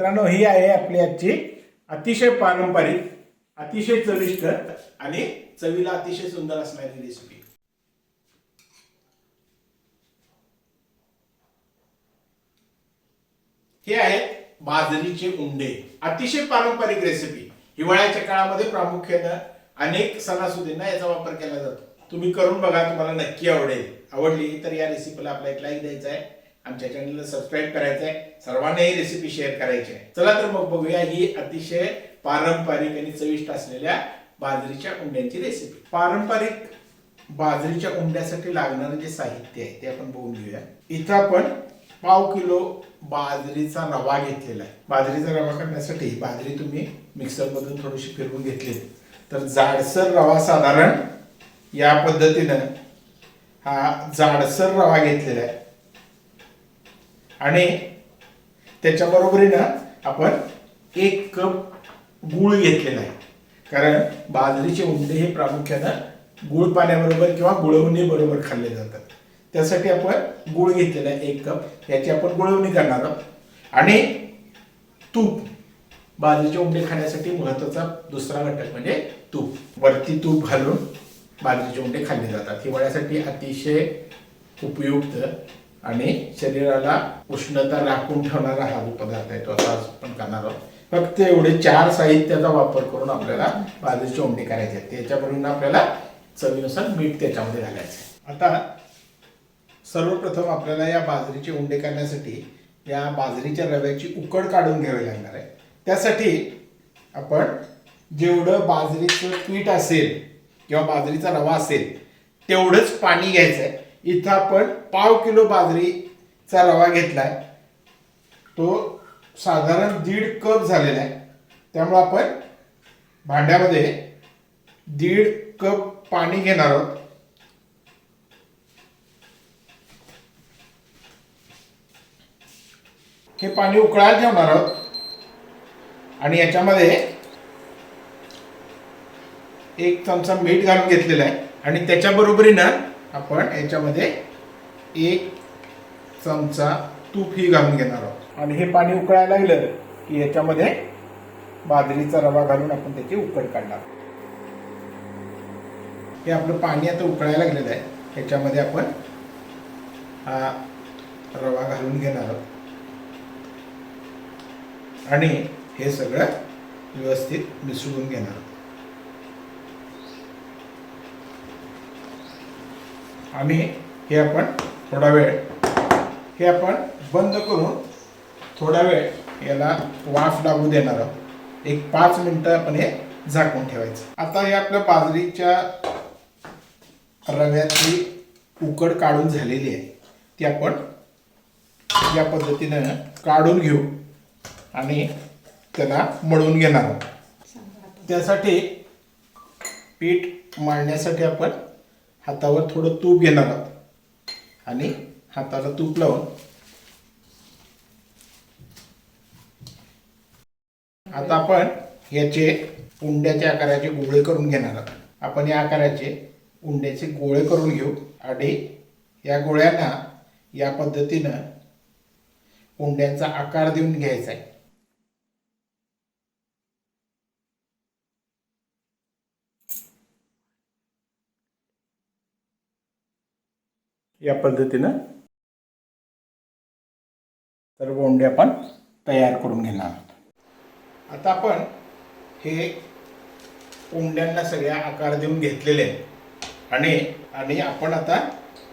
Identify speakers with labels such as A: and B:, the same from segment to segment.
A: मित्रांनो, ही आहे आपली आजची अतिशय पारंपरिक, अतिशय चविष्ट आणि चवीला अतिशय सुंदर असणारी रेसिपी. हे आहेत बाजरीचे उंडे. अतिशय पारंपरिक रेसिपी. हिवाळ्याच्या काळामध्ये प्रामुख्याने अनेक सणासुदींना याचा वापर केला जातो. तुम्ही करून बघा, तुम्हाला नक्की आवडेल. आवडली तर या रेसिपीला आपला एक लाईक द्यायचा आहे, आमच्या चॅनलला सबस्क्राईब करायचं आहे, सर्वांना ही रेसिपी शेअर करायची आहे. चला तर मग बघूया ही अतिशय पारंपरिक आणि चविष्ट असलेल्या बाजरीच्या उंड्यांची रेसिपी. पारंपरिक बाजरीच्या उंड्यासाठी लागणारे जे साहित्य आहे ते आपण बघून घेऊया. इथं आपण पाव किलो बाजरीचा रवा घेतलेला आहे. बाजरीचा रवा करण्यासाठी बाजरी तुम्ही मिक्सर मधून थोडीशी फिरवून घेतली तर जाडसर रवा, साधारण या पद्धतीनं हा जाडसर रवा घेतलेला आहे. आणि त्याच्या बरोबरीनं आपण 1 कप गूळ घेतलेला आहे. कारण बाजरीचे उंडे हे प्रामुख्यानं गूळ पाण्याबरोबर किंवा गुळवणी बरोबर खाल्ले जातात. त्यासाठी आपण गूळ घेतलेला आहे 1 कप. याची आपण गुळवणी करणार आहोत. आणि तूप, बाजरीचे उंडे खाण्यासाठी महत्वाचा दुसरा घटक म्हणजे तूप. वरती तूप घालून बाजरीचे उंडे खाल्ले जातात. हिवाळ्यासाठी अतिशय उपयुक्त आणि शरीराला उष्णता राखून ठेवणारा हा जो पदार्थ आहे तो आता आपण करणार आहोत. फक्त एवढे 4 साहित्याचा वापर करून आपल्याला बाजरीचे उंडे करायचे आहेत. त्याच्याबरोबर आपल्याला चवीनुसार मीठ त्याच्यामध्ये घालायचं. आता सर्वप्रथम आपल्याला या बाजरीचे उंडे करण्यासाठी या बाजरीच्या रव्याची उकड काढून घ्यावी लागणार आहे. त्यासाठी आपण जेवढं बाजरीचं पीठ असेल किंवा बाजरीचा रवा असेल तेवढंच पाणी घ्यायचं आहे. इथं आपण पाव किलो बाजरीचा रवा घेतलाय, तो साधारण 1.5 कप झालेला आहे. त्यामुळे आपण भांड्यामध्ये 1.5 कप पाणी घेणार आहोत. हे पाणी उकळायला ठेवणार आहोत आणि याच्यामध्ये 1 चमचा मीठ घालून घेतलेला आहे. आणि त्याच्या बरोबरीनं आपण याच्यामध्ये 1 चमचा तूप ही घालून घेणार आहोत. आणि हे पाणी उकळायला लागलं की याच्यामध्ये बाजरीचा रवा घालून आपण त्याची उकड काढणार. हे आपलं पाणी आता उकळायला लागलेलं आहे. याच्यामध्ये आपण हा रवा घालून घेणार आहोत आणि हे सगळं व्यवस्थित मिसळून घेणार आहोत. आणि हे आपण थोडा वेळ बंद करून थोडा वेळ याला वाफ लागू देणार आहोत. 5 मिनिटं आपण हे झाकून ठेवायचं. आता हे आपल्या बाजरीच्या रव्याची उकड काढून झालेली आहे. ती आपण या पद्धतीनं काढून घेऊ आणि त्याला मळून घेणार आहोत. त्यासाठी पीठ मळण्यासाठी आपण हातावर थोडं तूप घेणार आहोत आणि हाताला तूप लावून आता आपण याचे उंड्याच्या आकाराचे गोळे करून घेणार आहोत. आपण या आकाराचे उंड्याचे गोळे करून घेऊ आणि या गोळ्यांना या पद्धतीनं उंड्यांचा आकार देऊन घ्यायचा आहे. या पद्धतीनं सर्व उंडे आपण तयार करून घेणार आहोत. आता आपण हे उंड्यांना सगळ्या आकार देऊन घेतलेले आहेत आणि आपण आता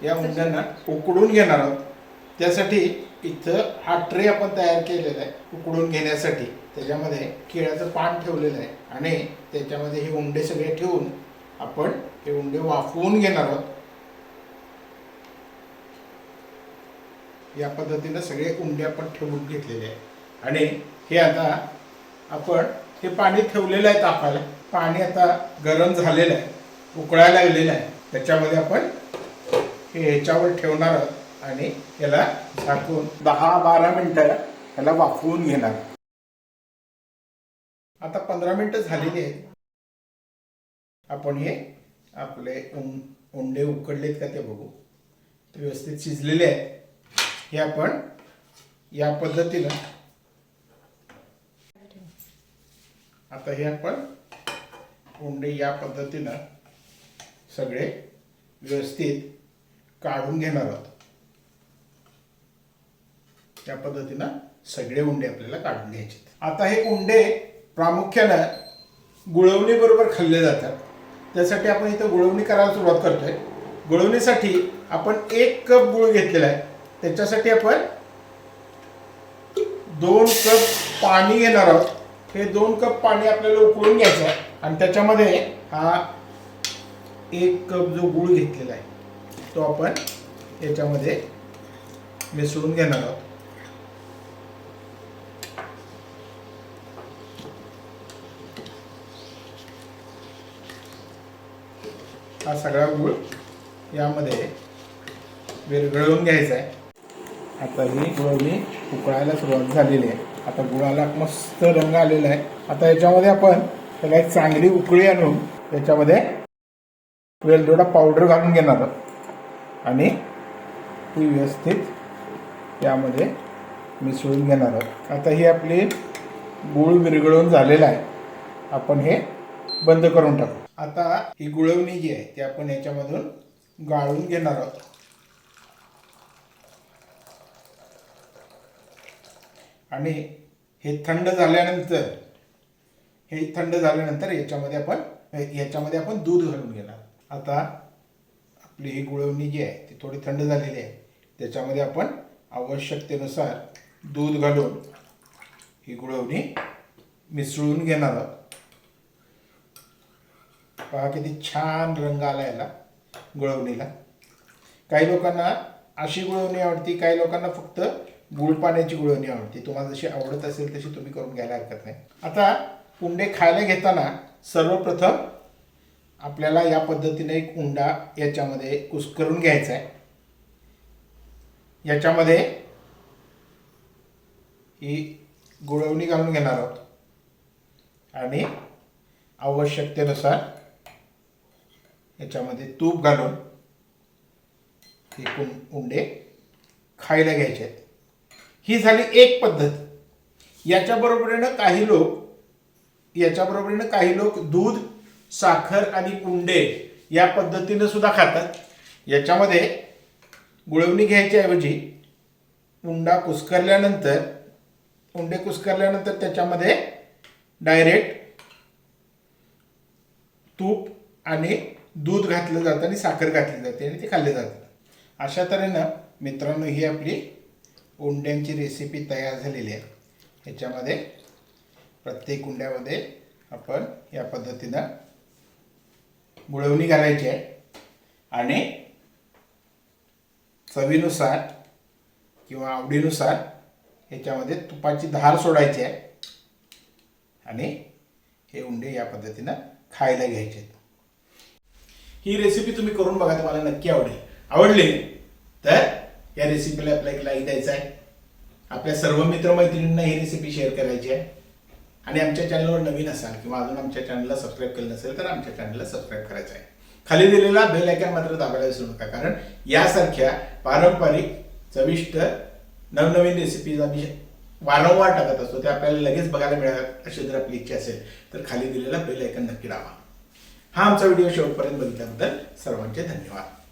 A: या उंड्यांना उकडून घेणार आहोत. त्यासाठी इथं हा ट्रे आपण तयार केलेला आहे उकडून घेण्यासाठी. त्याच्यामध्ये केळ्याचं पान ठेवलेलं आहे आणि त्याच्यामध्ये हे उंडे सगळे ठेवून आपण हे उंडे वाफवून घेणार आहोत. या पद्धतीने सगळे उंडे आपण ठेवून घेतलेले आहे. आणि हे आता आपण हे पाणी ठेवलेलं आहे तापायला. पाणी आता गरम झालेलं आहे, उकळायला लागलेलं आहे. त्याच्यामध्ये आपण हे ह्याच्यावर ठेवणार आहोत आणि याला झाकून 10-12 मिनिटं याला वाफवून घेणार. आता 15 मिनिटं झालेली आहेत. आपण हे आपले उंडे उकडलेत का ते बघू. व्यवस्थित शिजलेले आहेत. हे आपण या पद्धतीनं आता हे आपण उंडे या पद्धतीनं सगळे व्यवस्थित काढून घेणार आहोत. या पद्धतीनं सगळे उंडे आपल्याला काढून घ्यायचे. आता हे उंडे प्रामुख्यानं गुळवणी बरोबर खाल्ले जातात. त्यासाठी आपण इथं गुळवणी करायला सुरुवात करतोय. गुळवणीसाठी आपण 1 कप गुळ घेतलेला आहे. त्याच्यासाठी आपण 2 कप पाणी घेणार आहोत. हे 2 कप पाणी आपल्याला उकळून घ्यायचं आहे आणि त्याच्यामध्ये हा 1 कप जो गुळ घेतलेला आहे तो आपण याच्यामध्ये मिसळून घेणार आहोत. हा सगळा गुळ यामध्ये विरघळवून घ्यायचा आहे. आता ही गुळवणी उकळायला सुरुवात झालेली आहे. आता गुळाला मस्त रंग आलेला आहे. आता याच्यामध्ये आपण त्याला एक चांगली उकळी आणून त्याच्यामध्ये वेलदोडा पावडर घालून घेणार आहोत आणि ती व्यवस्थित यामध्ये मिसळून घेणार आहोत. आता ही आपली गुळ विरघळून झालेला आहे. आपण हे बंद करून टाकू. आता ही गुळवणी जी आहे ती आपण याच्यामधून गाळून घेणार आहोत. आणि हे थंड झाल्यानंतर याच्यामध्ये आपण दूध घालून घेणार. आता आपली ही गुळवणी जी आहे ती थोडी थंड झालेली आहे. त्याच्यामध्ये आपण आवश्यकतेनुसार दूध घालून ही गुळवणी मिसळून घेणार आहोत. पहा किती छान रंग आला याला गुळवणीला. काही लोकांना अशी गुळवणी आवडती, काही लोकांना फक्त गुळ पाण्याची गुळवणी आवडते. तुम्हाला जशी आवडत असेल तशी तुम्ही करून घ्यायला हरकत नाही. आता उंडे खायला घेताना सर्वप्रथम आपल्याला या पद्धतीने एक उंडा याच्यामध्ये कुस्करून घ्यायचा आहे. याच्यामध्ये ही गुळवणी घालून घेणार आहोत आणि आवश्यकतेनुसार याच्यामध्ये तूप घालून हे उंडे खायला घ्यायचे आहेत. ही झाली एक पद्धत. याच्याबरोबरीनं काही लोक दूध, साखर आणि उंडे या पद्धतीने सुद्धा खातात. याच्यामध्ये गुळवणी घ्यायच्या ऐवजी उंडे कुस्करल्यानंतर त्याच्यामध्ये डायरेक्ट तूप आणि दूध घातलं जातं आणि साखर घातली जाते आणि ते खाल्ले जातात. अशा तऱ्हेनं मित्रांनो ही आपली उंड्यांची रेसिपी तयार झालेली आहे. याच्यामध्ये प्रत्येक उंड्यामध्ये आपण या पद्धतीनं गुळवणी घालायची आहे आणि चवीनुसार किंवा आवडीनुसार याच्यामध्ये तुपाची धार सोडायची आहे आणि हे उंडे या पद्धतीनं खायला घ्यायचे आहेत. ही रेसिपी तुम्ही करून बघा, तुम्हाला नक्की आवडली तर या रेसिपीला आपला एक लाईक द्यायचा आहे. आपल्या सर्व मित्रमैत्रिणींना ही रेसिपी शेअर करायची आहे. आणि आमच्या चॅनलवर नवीन असाल किंवा अजून आमच्या चॅनलला सबस्क्राईब केलं नसेल तर आमच्या चॅनलला सबस्क्राईब करायचं आहे. खाली दिलेला बेल आयकॉन मात्र दाबायला विसरू नका, कारण यासारख्या पारंपरिक चविष्ट नवनवीन रेसिपीज आम्ही वारंवार टाकत असतो. ते आपल्याला लगेच बघायला मिळाव्यात अशी जर आपली इच्छा असेल तर खाली दिलेला बेल आयकॉन नक्की दाबा. हा आमचा व्हिडिओ शेवटपर्यंत बघितल्याबद्दल सर्वांचे धन्यवाद.